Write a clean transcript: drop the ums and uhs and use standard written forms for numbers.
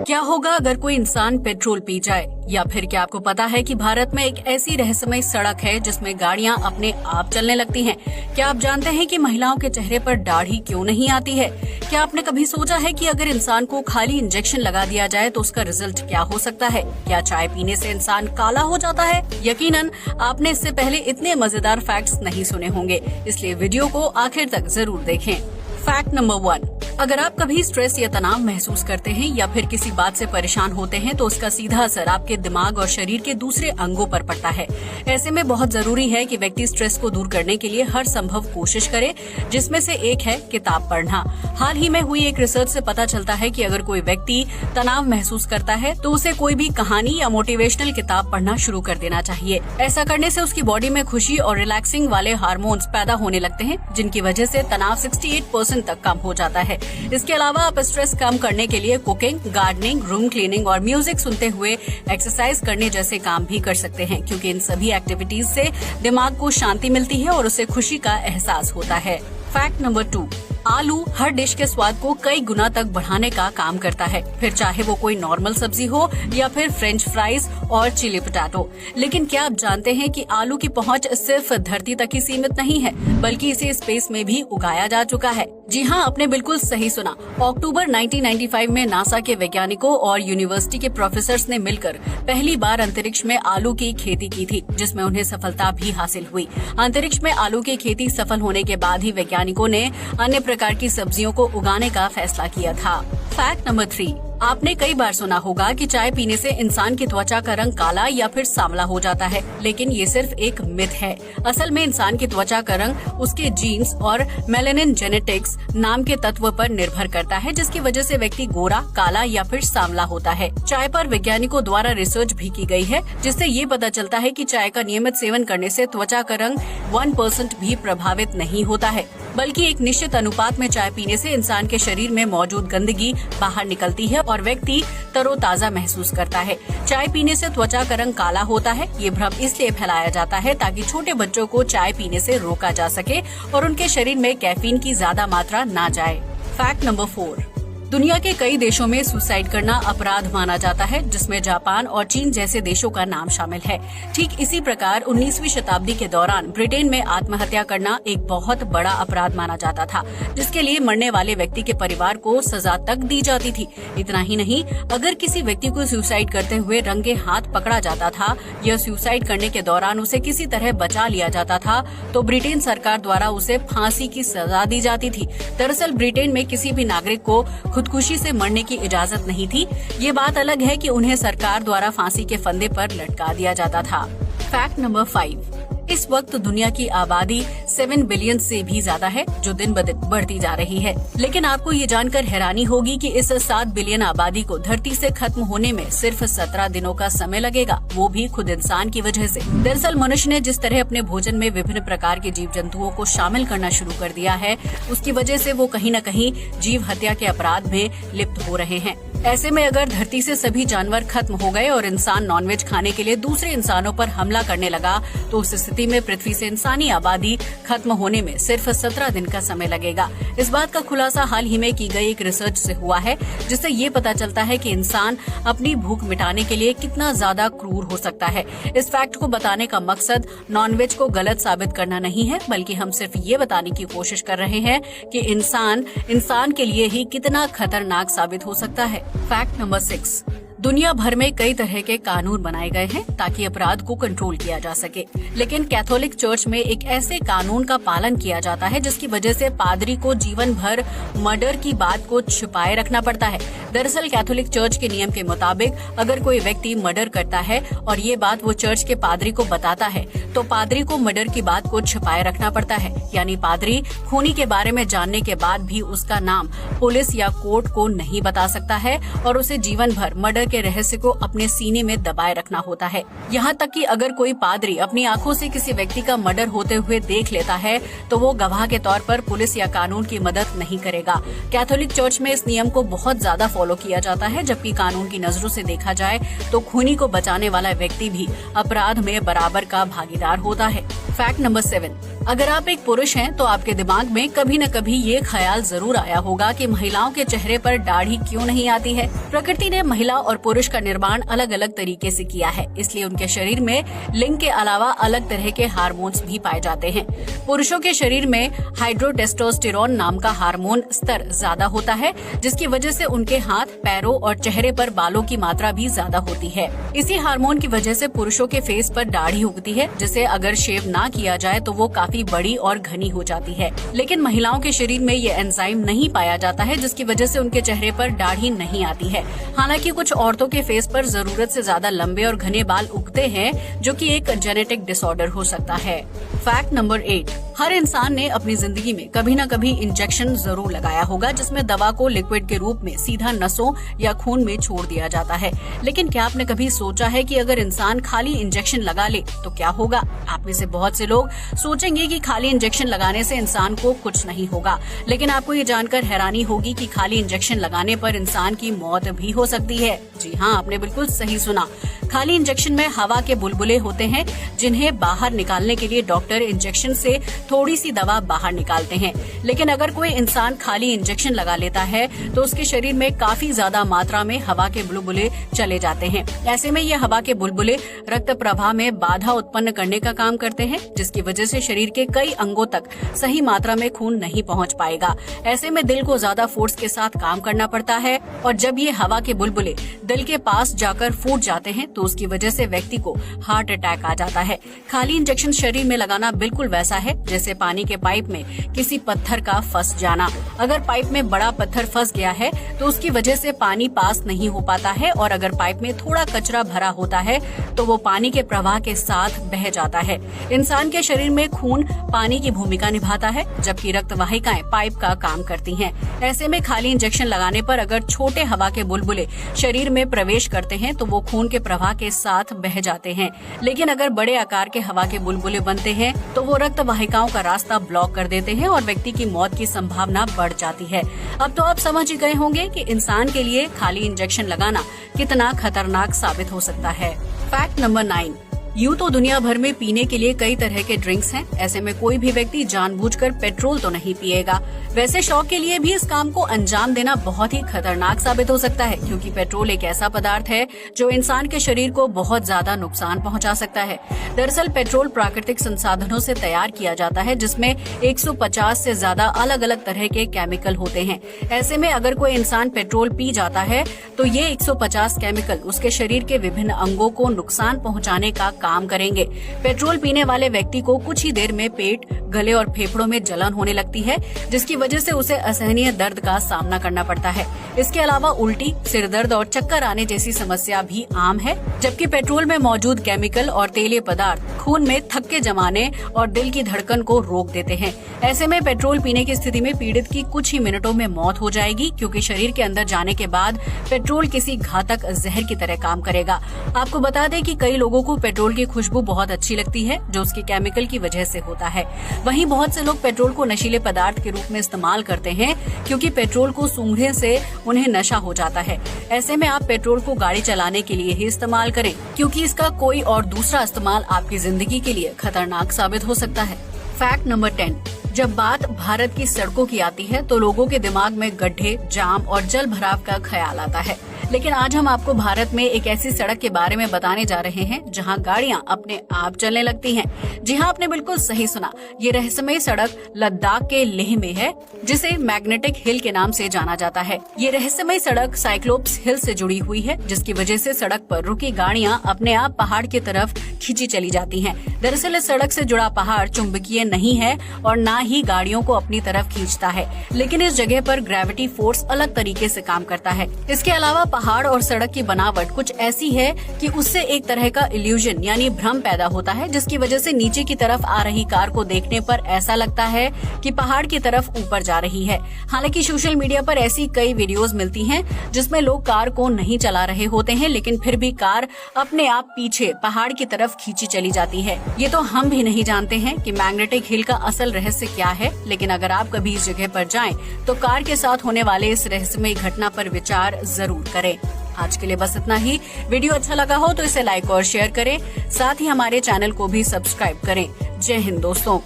क्या होगा अगर कोई इंसान पेट्रोल पी जाए? या फिर क्या आपको पता है कि भारत में एक ऐसी रहस्यमय सड़क है जिसमें गाड़ियां अपने आप चलने लगती हैं? क्या आप जानते हैं कि महिलाओं के चेहरे पर दाढ़ी क्यों नहीं आती है? क्या आपने कभी सोचा है कि अगर इंसान को खाली इंजेक्शन लगा दिया जाए तो उसका रिजल्ट क्या हो सकता है? क्या चाय पीने से इंसान काला हो जाता है? यकीनन आपने इससे पहले इतने मजेदार फैक्ट्स नहीं सुने होंगे, इसलिए वीडियो को आखिर तक जरूर देखें। फैक्ट नंबर 1, अगर आप कभी स्ट्रेस या तनाव महसूस करते हैं या फिर किसी बात से परेशान होते हैं तो उसका सीधा असर आपके दिमाग और शरीर के दूसरे अंगों पर पड़ता है। ऐसे में बहुत जरूरी है कि व्यक्ति स्ट्रेस को दूर करने के लिए हर संभव कोशिश करे, जिसमें से एक है किताब पढ़ना। हाल ही में हुई एक रिसर्च से पता चलता है कि अगर कोई व्यक्ति तनाव महसूस करता है तो उसे कोई भी कहानी या मोटिवेशनल किताब पढ़ना शुरू कर देना चाहिए। ऐसा करने से उसकी बॉडी में खुशी और रिलैक्सिंग वाले हार्मोन्स पैदा होने लगते हैं, जिनकी वजह से तनाव 68% तक कम हो जाता है। इसके अलावा आप स्ट्रेस कम करने के लिए कुकिंग, गार्डनिंग, रूम क्लीनिंग और म्यूजिक सुनते हुए एक्सरसाइज करने जैसे काम भी कर सकते हैं, क्योंकि इन सभी एक्टिविटीज से दिमाग को शांति मिलती है और उसे खुशी का एहसास होता है। फैक्ट नंबर 2, आलू हर डिश के स्वाद को कई गुना तक बढ़ाने का काम करता है, फिर चाहे वो कोई नॉर्मल सब्जी हो या फिर फ्रेंच फ्राइज और चिली पोटैटो। लेकिन क्या आप जानते हैं कि आलू की पहुंच सिर्फ धरती तक ही सीमित नहीं है, बल्कि इसे स्पेस में भी उगाया जा चुका है। जी हाँ, आपने बिल्कुल सही सुना। अक्टूबर 1995 में नासा के वैज्ञानिकों और यूनिवर्सिटी के प्रोफेसर्स ने मिलकर पहली बार अंतरिक्ष में आलू की खेती की थी, जिसमें उन्हें सफलता भी हासिल हुई। अंतरिक्ष में आलू की खेती सफल होने के बाद ही वैज्ञानिकों ने अन्य प्रकार की सब्जियों को उगाने का फैसला किया था। फैक्ट नंबर 3, आपने कई बार सुना होगा कि चाय पीने से इंसान की त्वचा का रंग काला या फिर सांवला हो जाता है, लेकिन ये सिर्फ एक मिथ है। असल में इंसान की त्वचा का रंग उसके जीन्स और मेलानिन जेनेटिक्स नाम के तत्व पर निर्भर करता है, जिसकी वजह से व्यक्ति गोरा, काला या फिर सांवला होता है। चाय पर वैज्ञानिकों द्वारा रिसर्च भी की गई है, जिससे ये पता चलता है कि चाय का नियमित सेवन करने से त्वचा का रंग 1% भी प्रभावित नहीं होता है, बल्कि एक निश्चित अनुपात में चाय पीने से इंसान के शरीर में मौजूद गंदगी बाहर निकलती है और व्यक्ति तरोताजा महसूस करता है। चाय पीने से त्वचा का रंग काला होता है, ये भ्रम इसलिए फैलाया जाता है ताकि छोटे बच्चों को चाय पीने से रोका जा सके और उनके शरीर में कैफीन की ज्यादा मात्रा ना जाए। फैक्ट नंबर 4, दुनिया के कई देशों में सुसाइड करना अपराध माना जाता है, जिसमें जापान और चीन जैसे देशों का नाम शामिल है। ठीक इसी प्रकार 19वीं शताब्दी के दौरान ब्रिटेन में आत्महत्या करना एक बहुत बड़ा अपराध माना जाता था, जिसके लिए मरने वाले व्यक्ति के परिवार को सजा तक दी जाती थी। इतना ही नहीं, अगर किसी व्यक्ति को सुसाइड करते हुए रंगे हाथ पकड़ा जाता था या सुसाइड करने के दौरान उसे किसी तरह बचा लिया जाता था तो ब्रिटेन सरकार द्वारा उसे फांसी की सजा दी जाती थी। दरअसल ब्रिटेन में किसी भी नागरिक को खुदकुशी से मरने की इजाजत नहीं थी। ये बात अलग है कि उन्हें सरकार द्वारा फांसी के फंदे पर लटका दिया जाता था। फैक्ट नंबर 5, इस वक्त दुनिया की आबादी 7 बिलियन से भी ज्यादा है, जो दिन ब दिन बढ़ती जा रही है। लेकिन आपको ये जानकर हैरानी होगी कि इस 7 बिलियन आबादी को धरती से खत्म होने में सिर्फ 17 दिनों का समय लगेगा, वो भी खुद इंसान की वजह से। दरअसल मनुष्य ने जिस तरह अपने भोजन में विभिन्न प्रकार के जीव जंतुओं को शामिल करना शुरू कर दिया है, उसकी वजह से वो कहीं न कहीं जीव हत्या के अपराध में लिप्त हो रहे हैं। ऐसे में अगर धरती से सभी जानवर खत्म हो गए और इंसान नॉनवेज खाने के लिए दूसरे इंसानों पर हमला करने लगा तो उस स्थिति में पृथ्वी से इंसानी आबादी खत्म होने में सिर्फ 17 दिन का समय लगेगा। इस बात का खुलासा हाल ही में की गई एक रिसर्च से हुआ है, जिससे ये पता चलता है कि इंसान अपनी भूख मिटाने के लिए कितना ज्यादा क्रूर हो सकता है। इस फैक्ट को बताने का मकसद नॉनवेज को गलत साबित करना नहीं है, बल्कि हम सिर्फ ये बताने की कोशिश कर रहे हैं कि इंसान के लिए ही कितना खतरनाक साबित हो सकता है। फैक्ट नंबर 6, दुनिया भर में कई तरह के कानून बनाए गए हैं ताकि अपराध को कंट्रोल किया जा सके, लेकिन कैथोलिक चर्च में एक ऐसे कानून का पालन किया जाता है जिसकी वजह से पादरी को जीवन भर मर्डर की बात को छुपाए रखना पड़ता है। दरअसल कैथोलिक चर्च के नियम के मुताबिक अगर कोई व्यक्ति मर्डर करता है और ये बात वो चर्च के पादरी को बताता है तो पादरी को मर्डर की बात को छुपाए रखना पड़ता है। यानी पादरी खूनी के बारे में जानने के बाद भी उसका नाम पुलिस या कोर्ट को नहीं बता सकता है और उसे जीवन भर मर्डर के रहस्य को अपने सीने में दबाए रखना होता है। यहाँ तक कि अगर कोई पादरी अपनी आंखों से किसी व्यक्ति का मर्डर होते हुए देख लेता है तो वो गवाह के तौर पर पुलिस या कानून की मदद नहीं करेगा। कैथोलिक चर्च में इस नियम को बहुत ज्यादा फॉलो किया जाता है, जबकि कानून की नजरों से देखा जाए तो खूनी को बचाने वाला व्यक्ति भी अपराध में बराबर का भागीदार होता है। फैक्ट नंबर 7, अगर आप एक पुरुष हैं तो आपके दिमाग में कभी न कभी ये ख्याल जरूर आया होगा कि महिलाओं के चेहरे पर दाढ़ी क्यों नहीं आती है। प्रकृति ने महिला और पुरुष का निर्माण अलग अलग तरीके से किया है, इसलिए उनके शरीर में लिंग के अलावा अलग तरह के हार्मोन्स भी पाए जाते हैं। पुरुषों के शरीर में हाइड्रोटेस्टोस्टेरोन नाम का हार्मोन स्तर ज्यादा होता है, जिसकी वजह से उनके हाथ, पैरों और चेहरे पर बालों की मात्रा भी ज्यादा होती है। इसी हार्मोन की वजह से पुरुषों के फेस पर दाढ़ी उगती है, जिसे अगर शेव ना किया जाए तो वो काफी बड़ी और घनी हो जाती है। लेकिन महिलाओं के शरीर में ये एंजाइम नहीं पाया जाता है, जिसकी वजह से उनके चेहरे पर दाढ़ी नहीं आती है। हालांकि कुछ औरतों के फेस पर जरूरत से ज्यादा लंबे और घने बाल उगते हैं, जो कि एक जेनेटिक डिसऑर्डर हो सकता है। फैक्ट नंबर 8, हर इंसान ने अपनी जिंदगी में कभी न कभी इंजेक्शन जरूर लगाया होगा, जिसमें दवा को लिक्विड के रूप में सीधा नसों या खून में छोड़ दिया जाता है। लेकिन क्या आपने कभी सोचा है कि अगर इंसान खाली इंजेक्शन लगा ले तो क्या होगा? आप में से बहुत से लोग सोचेंगे कि खाली इंजेक्शन लगाने से इंसान को कुछ नहीं होगा, लेकिन आपको ये जानकर हैरानी होगी कि खाली इंजेक्शन लगाने पर इंसान की मौत भी हो सकती है। जी हाँ, आपने बिल्कुल सही सुना। खाली इंजेक्शन में हवा के बुलबुले होते हैं, जिन्हें बाहर निकालने के लिए डॉक्टर इंजेक्शन से थोड़ी सी दवा बाहर निकालते हैं। लेकिन अगर कोई इंसान खाली इंजेक्शन लगा लेता है तो उसके शरीर में काफी ज्यादा मात्रा में हवा के बुलबुले चले जाते हैं। ऐसे में ये हवा के बुलबुले रक्त प्रवाह में बाधा उत्पन्न करने का काम करते हैं, जिसकी वजह से शरीर के कई अंगों तक सही मात्रा में खून नहीं पहुंच पाएगा। ऐसे में दिल को ज्यादा फोर्स के साथ काम करना पड़ता है, और जब ये हवा के बुलबुले दिल के पास जाकर फूट जाते हैं तो उसकी वजह से व्यक्ति को हार्ट अटैक आ जाता है। खाली इंजेक्शन शरीर में लगाना बिल्कुल वैसा है जैसे पानी के पाइप में किसी पत्थर का फंस जाना। अगर पाइप में बड़ा पत्थर फंस गया है तो उसकी वजह से पानी पास नहीं हो पाता है, और अगर पाइप में थोड़ा कचरा भरा होता है तो वो पानी के प्रवाह के साथ बह जाता है। इंसान के शरीर में खून पानी की भूमिका निभाता है, जबकि रक्त वाहिकाएं पाइप का काम करती हैं। ऐसे में खाली इंजेक्शन लगाने पर अगर छोटे हवा के बुलबुले शरीर में प्रवेश करते हैं तो वो खून के प्रवाह के साथ बह जाते हैं। लेकिन अगर बड़े आकार के हवा के बुलबुले बनते हैं तो वो रक्त वाहिकाओं का रास्ता ब्लॉक कर देते हैं और व्यक्ति की मौत की संभावना बढ़ जाती है। अब तो आप समझ ही गए होंगे कि इंसान के लिए खाली इंजेक्शन लगाना कितना खतरनाक साबित हो सकता है। फैक्ट नंबर 9, यूं तो दुनिया भर में पीने के लिए कई तरह के ड्रिंक्स हैं। ऐसे में कोई भी व्यक्ति जानबूझकर पेट्रोल तो नहीं पिएगा। वैसे शौक के लिए भी इस काम को अंजाम देना बहुत ही खतरनाक साबित हो सकता है, क्योंकि पेट्रोल एक ऐसा पदार्थ है जो इंसान के शरीर को बहुत ज्यादा नुकसान पहुंचा सकता है। दरअसल पेट्रोल प्राकृतिक संसाधनों से तैयार किया जाता है, जिसमें 150 से ज्यादा अलग अलग तरह के केमिकल होते हैं। ऐसे में अगर कोई इंसान पेट्रोल पी जाता है तो ये 150 केमिकल उसके शरीर के विभिन्न अंगों को नुकसान पहुँचाने का काम करेंगे। पेट्रोल पीने वाले व्यक्ति को कुछ ही देर में पेट, गले और फेफड़ों में जलन होने लगती है, जिसकी वजह से उसे असहनीय दर्द का सामना करना पड़ता है। इसके अलावा उल्टी, सिर दर्द और चक्कर आने जैसी समस्या भी आम है, जबकि पेट्रोल में मौजूद केमिकल और तेलीय पदार्थ खून में थक्के जमाने और दिल की धड़कन को रोक देते हैं। ऐसे में पेट्रोल पीने की स्थिति में पीड़ित की कुछ ही मिनटों में मौत हो जाएगी, क्योंकि शरीर के अंदर जाने के बाद पेट्रोल किसी घातक जहर की तरह काम करेगा। आपको बता दें कि कई लोगों को पेट्रोल की खुशबू बहुत अच्छी लगती है, जो उसके केमिकल की वजह से होता है। वहीं बहुत से लोग पेट्रोल को नशीले पदार्थ के रूप में इस्तेमाल करते हैं, क्योंकि पेट्रोल को सूंघने से उन्हें नशा हो जाता है। ऐसे में आप पेट्रोल को गाड़ी चलाने के लिए ही इस्तेमाल करें, क्योंकि इसका कोई और दूसरा इस्तेमाल आपकी जिंदगी के लिए खतरनाक साबित हो सकता है। फैक्ट नंबर 10, जब बात भारत की सड़कों की आती है तो लोगों के दिमाग में गड्ढे, जाम और जल भराव का ख्याल आता है। लेकिन आज हम आपको भारत में एक ऐसी सड़क के बारे में बताने जा रहे हैं जहां गाड़ियां अपने आप चलने लगती हैं। जी हां, आपने बिल्कुल सही सुना। ये रहस्यमय सड़क लद्दाख के लेह में है, जिसे मैग्नेटिक हिल के नाम से जाना जाता है। ये रहस्यमय सड़क साइक्लोप्स हिल से जुड़ी हुई है, जिसकी वजह से सड़क पर रुकी गाड़ियां अपने आप पहाड़ की तरफ खींची चली जाती हैं। दरअसल इस सड़क से जुड़ा पहाड़ चुंबकीय नहीं है और न ही गाड़ियों को अपनी तरफ खींचता है, लेकिन इस जगह पर ग्रेविटी फोर्स अलग तरीके से काम करता है। इसके अलावा पहाड़ और सड़क की बनावट कुछ ऐसी है कि उससे एक तरह का इल्यूजन यानी भ्रम पैदा होता है, जिसकी वजह से नीचे की तरफ आ रही कार को देखने पर ऐसा लगता है कि पहाड़ की तरफ ऊपर जा रही है। हालांकि सोशल मीडिया पर ऐसी कई वीडियोस मिलती हैं जिसमें लोग कार को नहीं चला रहे होते हैं, लेकिन फिर भी कार अपने आप पीछे पहाड़ की तरफ खींची चली जाती है। ये तो हम भी नहीं जानते हैं कि मैग्नेटिक हिल का असल रहस्य क्या है, लेकिन अगर आप कभी इस जगह पर जाएं तो कार के साथ होने वाले इस रहस्यमय घटना पर विचार जरूर करें। आज के लिए बस इतना ही। वीडियो अच्छा लगा हो तो इसे लाइक और शेयर करें, साथ ही हमारे चैनल को भी सब्सक्राइब करें। जय हिंद दोस्तों।